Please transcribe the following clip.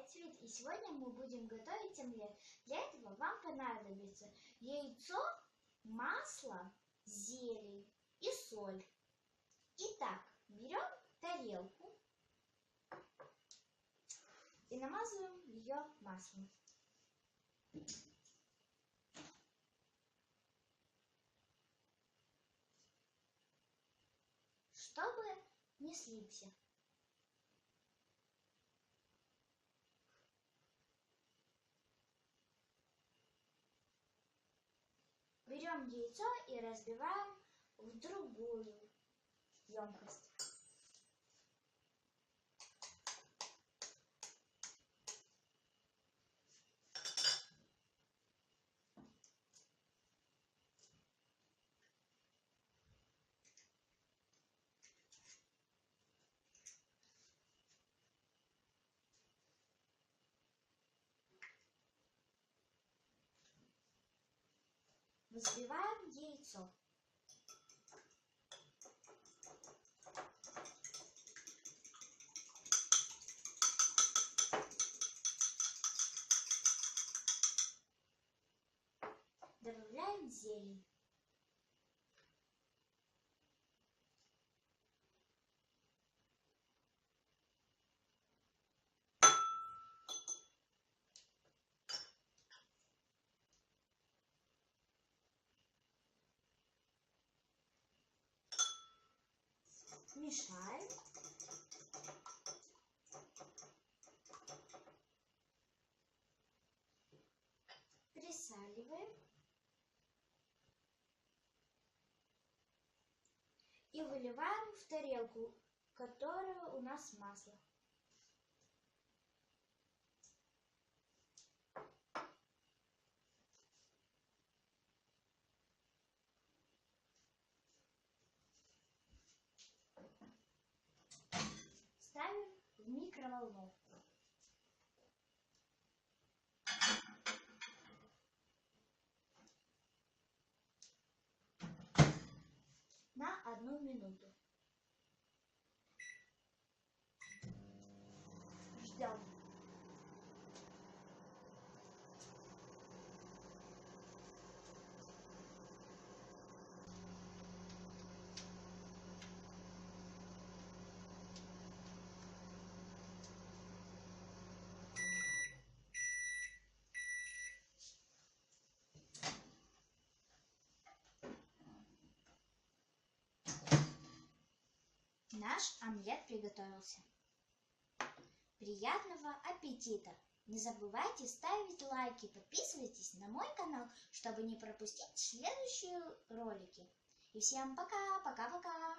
Привет, Свет! И сегодня мы будем готовить омлет. Для этого вам понадобится яйцо, масло, зелень и соль. Итак, берем тарелку и намазываем ее маслом. Чтобы не слипся. Берем яйцо и разбиваем в другую емкость. Взбиваем яйцо. Добавляем зелень. Мешаем. Присаливаем. И выливаем в тарелку, в которой у нас масло. Ставим в микроволновку. На 1 минуту. Ждем. Наш омлет приготовился. Приятного аппетита! Не забывайте ставить лайки, подписывайтесь на мой канал, чтобы не пропустить следующие ролики. И всем пока, пока-пока!